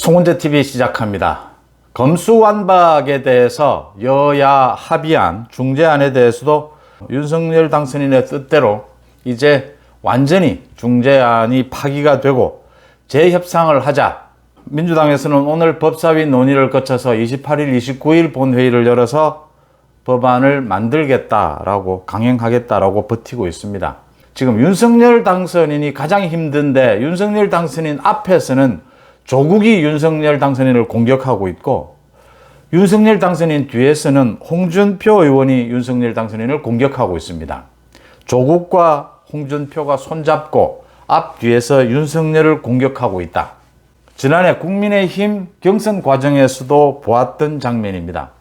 송은재 TV 시작합니다. 검수완박에 대해서 여야 합의안, 중재안에 대해서도 윤석열 당선인의 뜻대로 이제 완전히 중재안이 파기가 되고 재협상을 하자. 민주당에서는 오늘 법사위 논의를 거쳐서 28일, 29일 본회의를 열어서 법안을 만들겠다라고 강행하겠다라고 버티고 있습니다. 지금 윤석열 당선인이 가장 힘든데 윤석열 당선인 앞에서는 조국이 윤석열 당선인을 공격하고 있고 윤석열 당선인 뒤에서는 홍준표 의원이 윤석열 당선인을 공격하고 있습니다. 조국과 홍준표가 손잡고 앞뒤에서 윤석열을 공격하고 있다. 지난해 국민의힘 경선 과정에서도 보았던 장면입니다.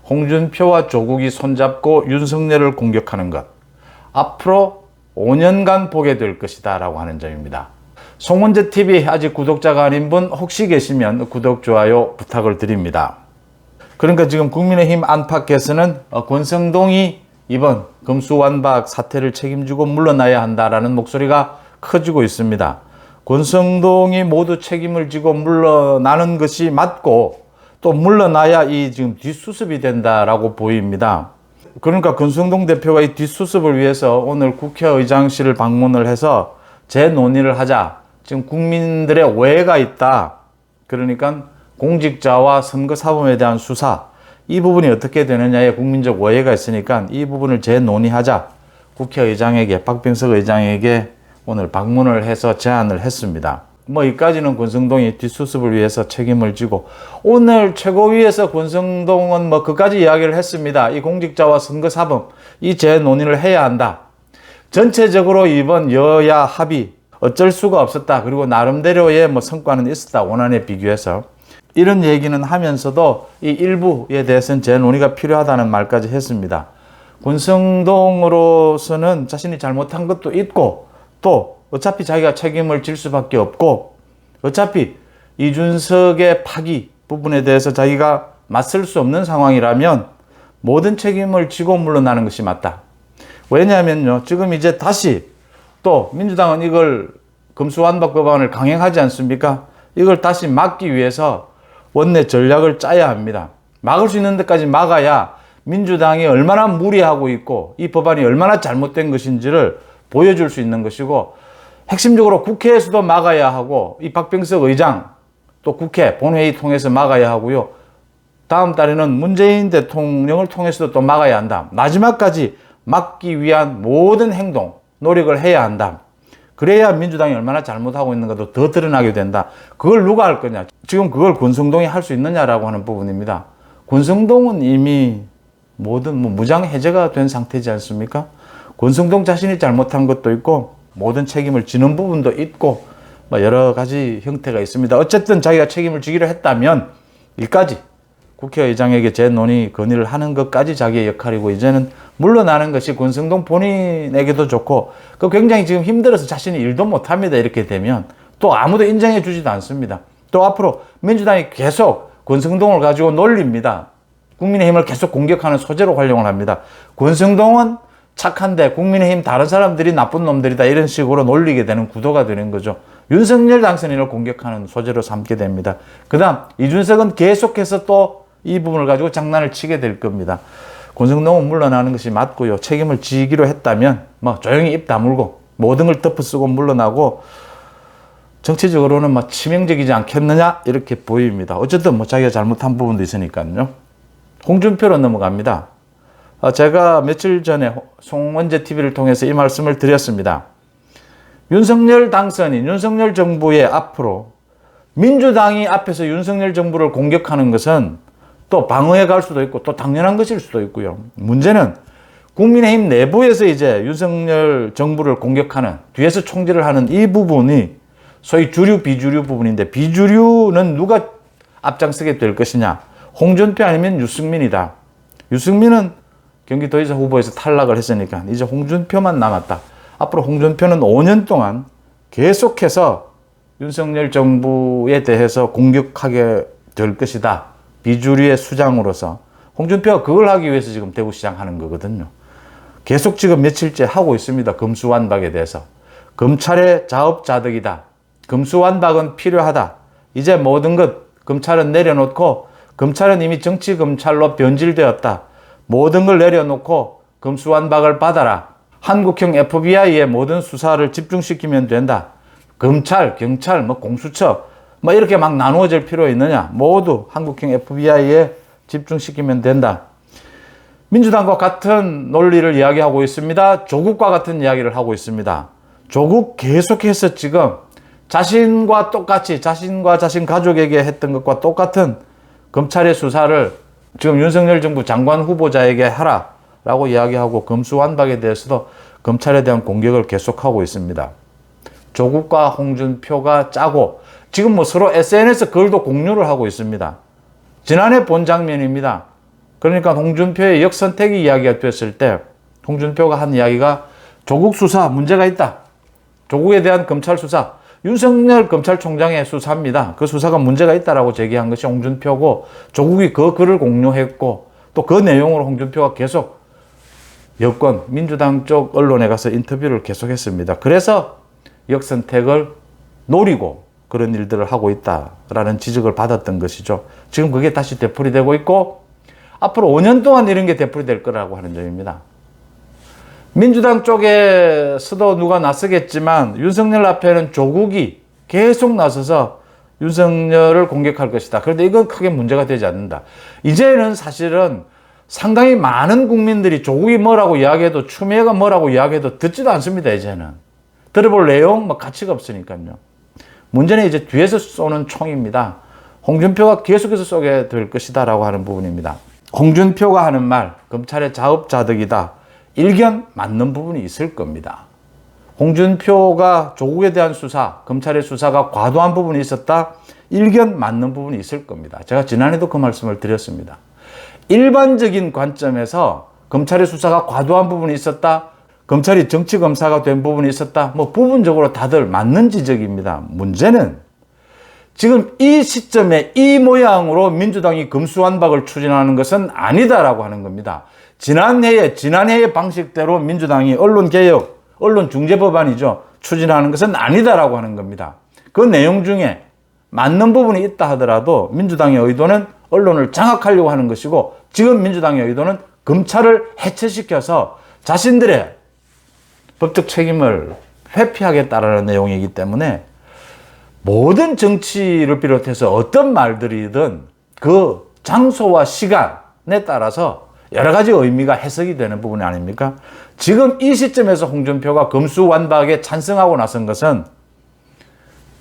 홍준표와 조국이 손잡고 윤석열을 공격하는 것. 앞으로 5년간 보게 될 것이다 라고 하는 점입니다. 송은재 TV 아직 구독자가 아닌 분 혹시 계시면 구독, 좋아요 부탁을 드립니다. 그러니까 지금 국민의힘 안팎에서는 권성동이 이번 검수완박 사태를 책임지고 물러나야 한다라는 목소리가 커지고 있습니다. 권성동이 모두 책임을 지고 물러나는 것이 맞고 또 물러나야 이 지금 뒷수습이 된다라고 보입니다. 그러니까 권성동 대표가 이 뒷수습을 위해서 오늘 국회의장실을 방문을 해서 재논의를 하자. 지금 국민들의 오해가 있다. 그러니까 공직자와 선거사범에 대한 수사, 이 부분이 어떻게 되느냐에 국민적 오해가 있으니까 이 부분을 재논의하자. 국회의장에게, 박병석 의장에게 오늘 방문을 해서 제안을 했습니다. 이까지는 권성동이 뒷수습을 위해서 책임을 지고, 오늘 최고위에서 권성동은 그까지 이야기를 했습니다. 이 공직자와 선거사범, 이 재논의를 해야 한다. 전체적으로 이번 여야 합의 어쩔 수가 없었다. 그리고 나름대로의 성과는 있었다. 원안에 비교해서. 이런 얘기는 하면서도 이 일부에 대해서는 재논의가 필요하다는 말까지 했습니다. 권성동으로서는 자신이 잘못한 것도 있고 또 어차피 자기가 책임을 질 수밖에 없고 어차피 이준석의 파기 부분에 대해서 자기가 맞설 수 없는 상황이라면 모든 책임을 지고 물러나는 것이 맞다. 왜냐하면요, 지금 이제 다시 또 민주당은 이걸 검수완박 법안을 강행하지 않습니까? 이걸 다시 막기 위해서 원내 전략을 짜야 합니다. 막을 수 있는 데까지 막아야 민주당이 얼마나 무리하고 있고 이 법안이 얼마나 잘못된 것인지를 보여줄 수 있는 것이고, 핵심적으로 국회에서도 막아야 하고 이 박병석 의장 또 국회 본회의 통해서 막아야 하고요. 다음 달에는 문재인 대통령을 통해서도 또 막아야 한다. 마지막까지 막기 위한 모든 행동, 노력을 해야 한다. 그래야 민주당이 얼마나 잘못하고 있는가도 더 드러나게 된다. 그걸 누가 할 거냐? 지금 그걸 권성동이 할 수 있느냐라고 하는 부분입니다. 권성동은 이미 모든 무장 해제가 된 상태지 않습니까? 권성동 자신이 잘못한 것도 있고 모든 책임을 지는 부분도 있고 여러 가지 형태가 있습니다. 어쨌든 자기가 책임을 지기로 했다면 이까지 국회의장에게 재논의 건의를 하는 것까지 자기의 역할이고, 이제는 물러나는 것이 권성동 본인에게도 좋고, 굉장히 지금 힘들어서 자신이 일도 못합니다. 이렇게 되면 또 아무도 인정해 주지도 않습니다. 또 앞으로 민주당이 계속 권성동을 가지고 놀립니다. 국민의힘을 계속 공격하는 소재로 활용을 합니다. 권성동은 착한데 국민의힘 다른 사람들이 나쁜 놈들이다, 이런 식으로 놀리게 되는 구도가 되는 거죠. 윤석열 당선인을 공격하는 소재로 삼게 됩니다. 그 다음 이준석은 계속해서 또 이 부분을 가지고 장난을 치게 될 겁니다. 권성동은 물러나는 것이 맞고요. 책임을 지기로 했다면 조용히 입 다물고 모든 걸 덮어쓰고 물러나고, 정치적으로는 치명적이지 않겠느냐 이렇게 보입니다. 어쨌든 자기가 잘못한 부분도 있으니까요. 홍준표로 넘어갑니다. 제가 며칠 전에 송은재 TV를 통해서 이 말씀을 드렸습니다. 윤석열 당선인, 윤석열 정부의 앞으로 민주당이 앞에서 윤석열 정부를 공격하는 것은 또 방어해 갈 수도 있고 또 당연한 것일 수도 있고요. 문제는 국민의힘 내부에서 이제 윤석열 정부를 공격하는, 뒤에서 총질을 하는 이 부분이 소위 주류, 비주류 부분인데, 비주류는 누가 앞장서게 될 것이냐? 홍준표 아니면 유승민이다. 유승민은 경기도지사 후보에서 탈락을 했으니까 이제 홍준표만 남았다. 앞으로 홍준표는 5년 동안 계속해서 윤석열 정부에 대해서 공격하게 될 것이다. 비주류의 수장으로서. 홍준표가 그걸 하기 위해서 지금 대구시장 하는 거거든요. 계속 지금 며칠째 하고 있습니다. 검수완박에 대해서. 검찰의 자업자득이다. 검수완박은 필요하다. 이제 모든 것 검찰은 내려놓고 검찰은 이미 정치검찰로 변질되었다. 모든 걸 내려놓고 검수완박을 받아라. 한국형 FBI의 모든 수사를 집중시키면 된다. 검찰, 경찰, 공수처 이렇게 막 나누어질 필요 있느냐. 모두 한국형 FBI에 집중시키면 된다. 민주당과 같은 논리를 이야기하고 있습니다. 조국과 같은 이야기를 하고 있습니다. 조국 계속해서 지금 자신과 똑같이 자신과 자신 가족에게 했던 것과 똑같은 검찰의 수사를 지금 윤석열 정부 장관 후보자에게 하라라고 이야기하고 검수완박에 대해서도 검찰에 대한 공격을 계속하고 있습니다. 조국과 홍준표가 짜고 지금 서로 SNS 글도 공유를 하고 있습니다. 지난해 본 장면입니다. 그러니까 홍준표의 역선택이 이야기가 됐을 때 홍준표가 한 이야기가 조국 수사 문제가 있다. 조국에 대한 검찰 수사, 윤석열 검찰총장의 수사입니다. 그 수사가 문제가 있다라고 제기한 것이 홍준표고 조국이 그 글을 공유했고 또 그 내용으로 홍준표가 계속 여권, 민주당 쪽 언론에 가서 인터뷰를 계속했습니다. 그래서 역선택을 노리고 그런 일들을 하고 있다라는 지적을 받았던 것이죠. 지금 그게 다시 되풀이되고 있고 앞으로 5년 동안 이런 게 되풀이될 거라고 하는 점입니다. 민주당 쪽에서도 누가 나서겠지만 윤석열 앞에는 조국이 계속 나서서 윤석열을 공격할 것이다. 그런데 이건 크게 문제가 되지 않는다. 이제는 사실은 상당히 많은 국민들이 조국이 뭐라고 이야기해도 추미애가 뭐라고 이야기해도 듣지도 않습니다. 이제는. 들어볼 내용 가치가 없으니까요. 문제는 이제 뒤에서 쏘는 총입니다. 홍준표가 계속해서 쏘게 될 것이다 라고 하는 부분입니다. 홍준표가 하는 말, 검찰의 자업자득이다. 일견 맞는 부분이 있을 겁니다. 홍준표가 조국에 대한 수사, 검찰의 수사가 과도한 부분이 있었다. 일견 맞는 부분이 있을 겁니다. 제가 지난해도 그 말씀을 드렸습니다. 일반적인 관점에서 검찰의 수사가 과도한 부분이 있었다. 검찰이 정치검사가 된 부분이 있었다. 부분적으로 다들 맞는 지적입니다. 문제는 지금 이 시점에 이 모양으로 민주당이 검수완박을 추진하는 것은 아니다라고 하는 겁니다. 지난해의 방식대로 민주당이 언론개혁, 언론중재법안이죠. 추진하는 것은 아니다라고 하는 겁니다. 그 내용 중에 맞는 부분이 있다 하더라도 민주당의 의도는 언론을 장악하려고 하는 것이고 지금 민주당의 의도는 검찰을 해체시켜서 자신들의 법적 책임을 회피하겠다라는 내용이기 때문에 모든 정치를 비롯해서 어떤 말들이든 그 장소와 시간에 따라서 여러 가지 의미가 해석이 되는 부분이 아닙니까? 지금 이 시점에서 홍준표가 검수완박에 찬성하고 나선 것은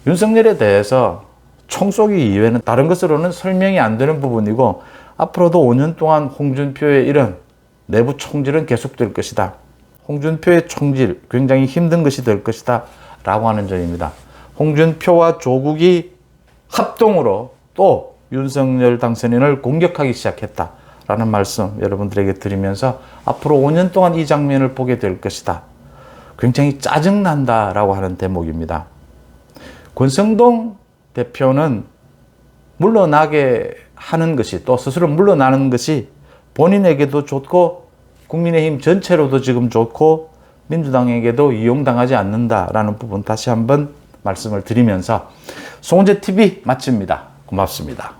윤석열에 대해서 총 쏘기 이외에는 다른 것으로는 설명이 안 되는 부분이고 앞으로도 5년 동안 홍준표의 이런 내부 총질은 계속될 것이다. 홍준표의 총질 굉장히 힘든 것이 될 것이다 라고 하는 점입니다. 홍준표와 조국이 합동으로 또 윤석열 당선인을 공격하기 시작했다라는 말씀 여러분들에게 드리면서 앞으로 5년 동안 이 장면을 보게 될 것이다. 굉장히 짜증난다라고 하는 대목입니다. 권성동 대표는 물러나게 하는 것이 또 스스로 물러나는 것이 본인에게도 좋고 국민의힘 전체로도 지금 좋고 민주당에게도 이용당하지 않는다라는 부분 다시 한번 말씀을 드리면서 송은재TV 마칩니다. 고맙습니다.